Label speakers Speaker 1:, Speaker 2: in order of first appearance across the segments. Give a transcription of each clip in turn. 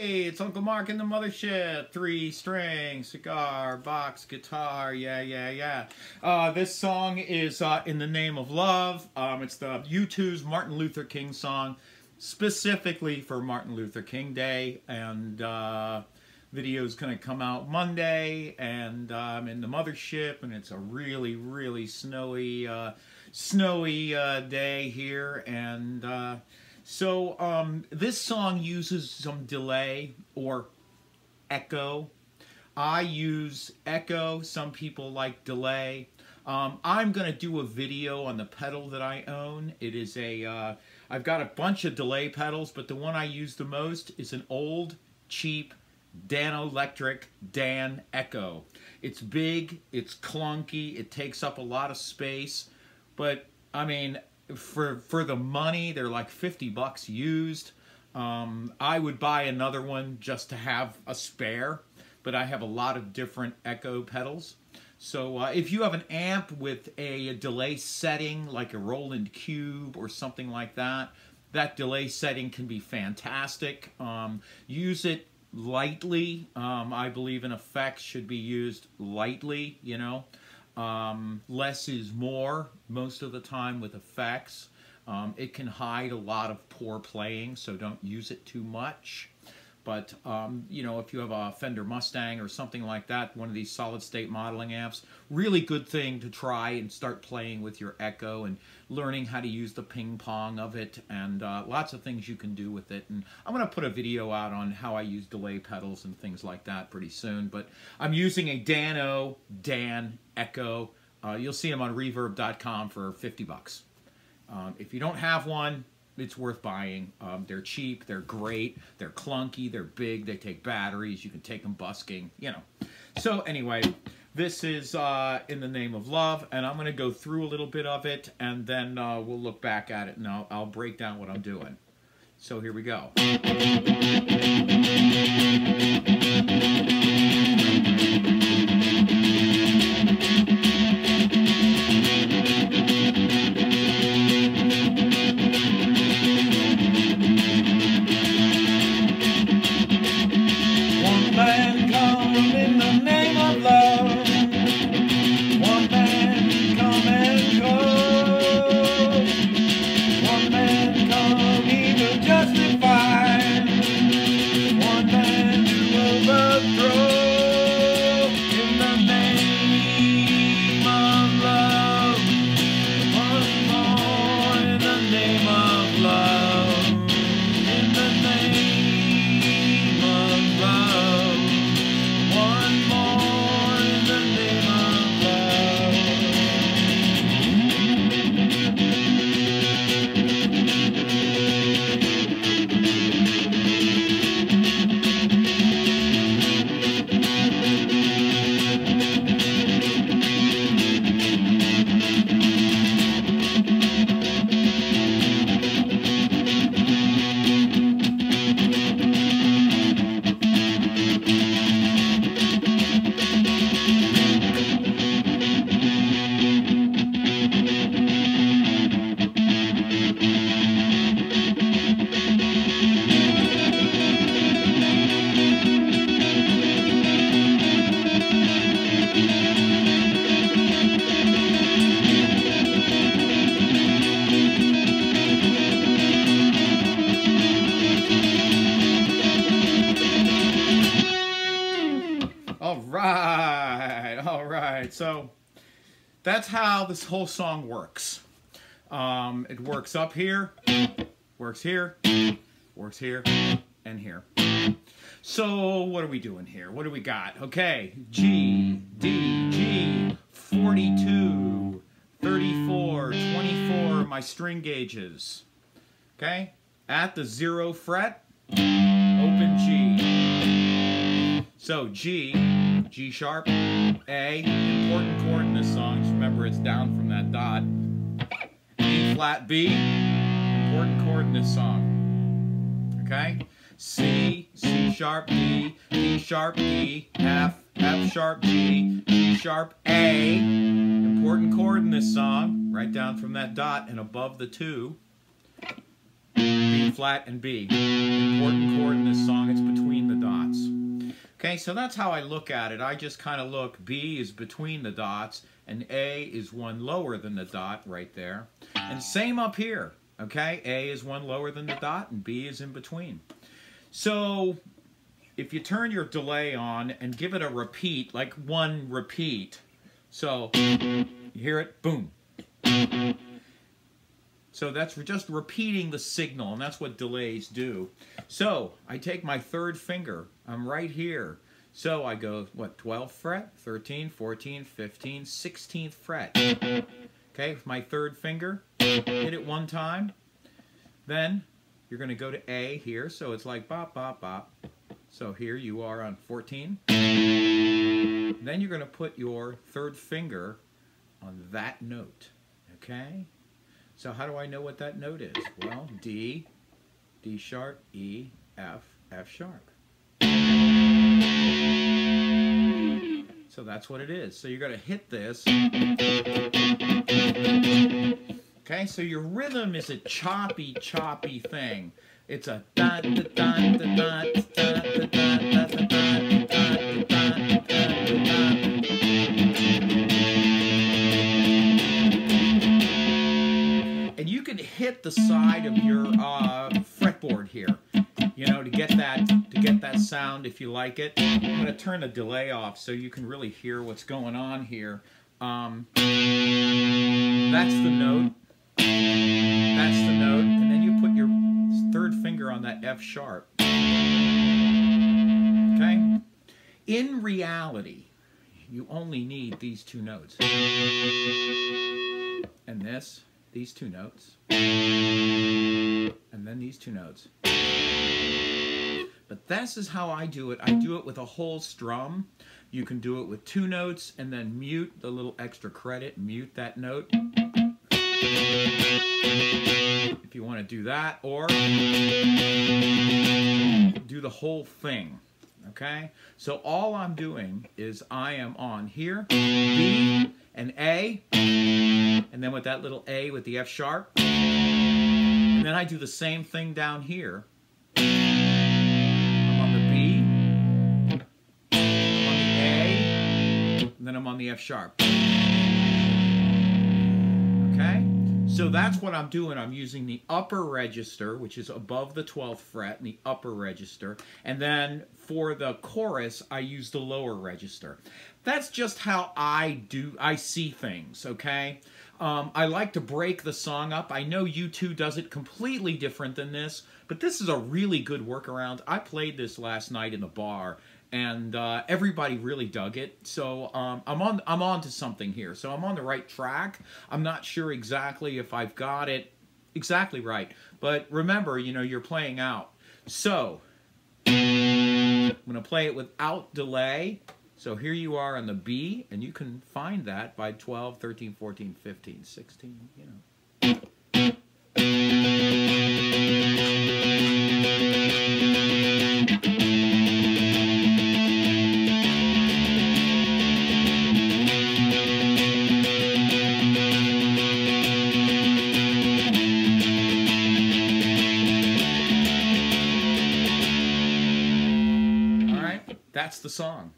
Speaker 1: Hey, it's Uncle Mark in the mothership. 3-string cigar box guitar. Yeah. This song is In the Name of Love. It's the U2's Martin Luther King song, specifically for Martin Luther King Day. And video's going to come out Monday. And I'm in the mothership, and it's a really snowy day here. And So this song uses some delay or echo. I use echo. Some people like delay. I'm going to do a video on the pedal that I own. It is I've got a bunch of delay pedals, but the one I use the most is an old, cheap Danelectric Dan Echo. It's big, it's clunky, it takes up a lot of space, but I mean, for the money, they're like 50 bucks used. I would buy another one just to have a spare, but I have a lot of different echo pedals. So if you have an amp with a delay setting like a Roland Cube or something like that, that delay setting can be fantastic. Use it lightly. I believe in effects should be used lightly, you know. Less is more most of the time with effects. It can hide a lot of poor playing, so don't use it too much. But, you know, if you have a Fender Mustang or something like that, one of these solid-state modeling amps, really good thing to try and start playing with your echo and learning how to use the ping-pong of it, and lots of things you can do with it. And I'm going to put a video out on how I use delay pedals and things like that pretty soon. But I'm using a Dan Echo. You'll see them on reverb.com for 50 bucks. If you don't have one, it's worth buying. They're cheap, they're great, they're clunky, they're big, they take batteries, you can take them busking, you know. So anyway, this is In the Name of Love, and I'm going to go through a little bit of it, and then we'll look back at it, and I'll break down what I'm doing. So here we go. All right. So that's how this whole song works. It works up here, works here, works here, and here. So what are we doing here? What do we got? Okay, G, D, G, 42, 34, 24, my string gauges. Okay, at the 0 fret, open G. So G, G sharp, A, important chord in this song, just remember it's down from that dot. E flat B, important chord in this song. Okay? C, C sharp D, D sharp E, F, F sharp G, G sharp A, important chord in this song, right down from that dot and above the 2. B flat and B, important chord in this song, it's between Okay, so that's how I look at it. I just kind of look, B is between the dots, and A is one lower than the dot right there. And same up here, okay? A is one lower than the dot, and B is in between. So if you turn your delay on and give it a repeat, like one repeat, so you hear it, boom. So that's just repeating the signal, and that's what delays do. So I take my third finger, I'm right here. So I go, what, 12th fret, 13, 14, 15, 16th fret. Okay, with my third finger, hit it one time. Then you're going to go to A here, so it's like bop, bop, bop. So here you are on 14. Then you're going to put your third finger on that note, okay? So how do I know what that note is? Well, D, D sharp, E, F, F sharp. So that's what it is. So you're going to hit this. Okay, so your rhythm is a choppy, choppy thing. It's a da da da da da da da da da da. And you can hit the side of your fretboard here, you know, to get that sound if you like it. I'm going to turn the delay off so you can really hear what's going on here. That's the note. That's the note, and then you put your third finger on that F sharp. Okay? In reality, you only need these two notes. And these two notes. And then these two notes. But this is how I do it. I do it with a whole strum. You can do it with two notes and then mute the little extra credit, mute that note. If you want to do that, or do the whole thing, okay? So all I'm doing is I am on here, B and A, and then with that little A with the F sharp, and then I do the same thing down here. I'm on the B, I'm on the A, and then I'm on the F sharp. Okay? So that's what I'm doing. I'm using the upper register, which is above the 12th fret, in the upper register. And then for the chorus, I use the lower register. That's just how I see things, okay? I like to break the song up. I know U2 does it completely different than this, but this is a really good workaround. I played this last night in the bar, and everybody really dug it. So I'm on to something here. So I'm on the right track. I'm not sure exactly if I've got it exactly right, but remember, you know, you're playing out. So I'm going to play it without delay. So here you are on the B, and you can find that by 12, 13, 14, 15, 16, you know. That's the song.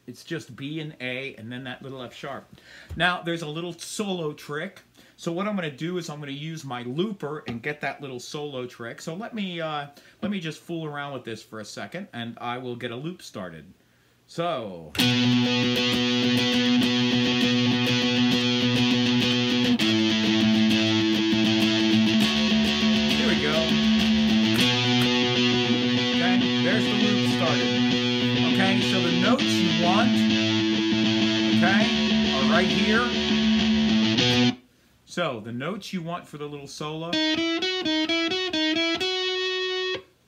Speaker 1: It's just B and A and then that little F sharp. Now there's a little solo trick. So what I'm going to do is I'm going to use my looper and get that little solo trick. So let me just fool around with this for a second, and I will get a loop started. So here we go. Okay, there's the loop started. Okay, so the notes you want, okay, are right here. So the notes you want for the little solo.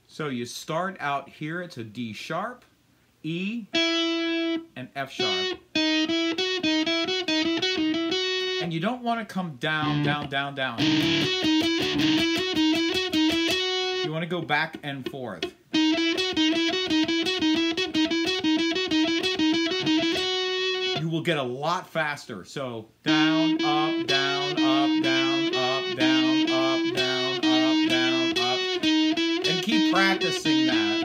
Speaker 1: So you start out here, it's a D sharp, E, and F sharp. And you don't want to come down, down, down, down. You want to go back and forth. You will get a lot faster. So down, up, down, up, down, up, down, up, down, up, down, up. And keep practicing that.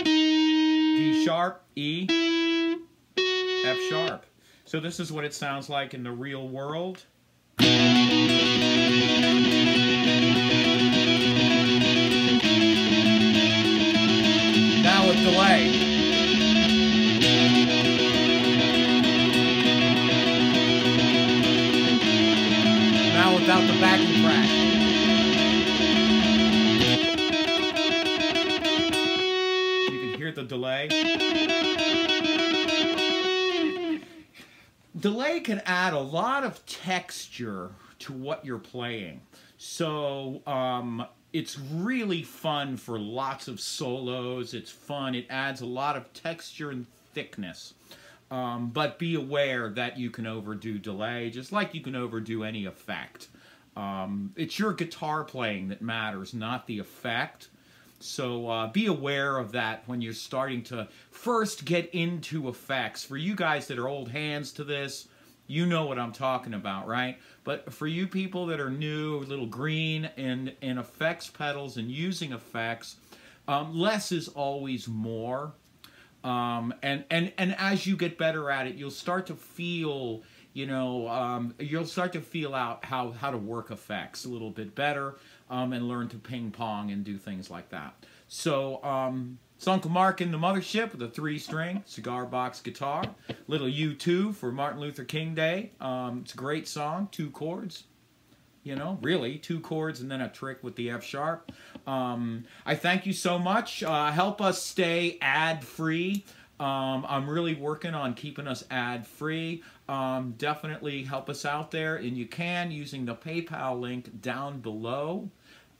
Speaker 1: D sharp, E, F sharp. So this is what it sounds like in the real world. Now with delay. Now without the backing track. You can hear the delay. Delay can add a lot of texture to what you're playing. So it's really fun for lots of solos. It's fun. It adds a lot of texture and thickness. But be aware that you can overdo delay, just like you can overdo any effect. It's your guitar playing that matters, not the effect. So be aware of that when you're starting to first get into effects. For you guys that are old hands to this, you know what I'm talking about, right? But for you people that are new, a little green in effects pedals and using effects, less is always more. And as you get better at it, you'll start to feel, you know, you'll start to feel out how to work effects a little bit better, and learn to ping pong and do things like that. So, it's Uncle Mark in the mothership with a 3-string cigar box guitar. Little U2 for Martin Luther King Day. It's a great song, 2 chords. You know, really, 2 chords and then a trick with the F sharp. I thank you so much. Help us stay ad-free. I'm really working on keeping us ad-free. Definitely help us out there, and you can using the PayPal link down below.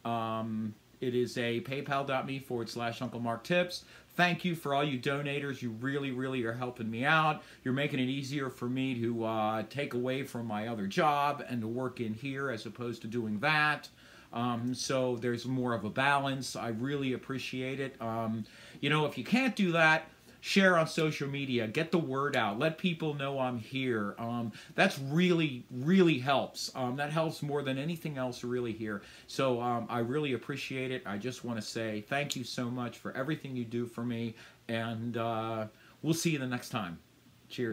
Speaker 1: It is a paypal.me/Uncle Mark Tips. Thank you for all you donators. You really, really are helping me out. You're making it easier for me to take away from my other job and to work in here as opposed to doing that. So there's more of a balance. I really appreciate it. You know, if you can't do that, share on social media. Get the word out. Let people know I'm here. That's really, really helps. That helps more than anything else really here. So I really appreciate it. I just want to say thank you so much for everything you do for me. And we'll see you the next time.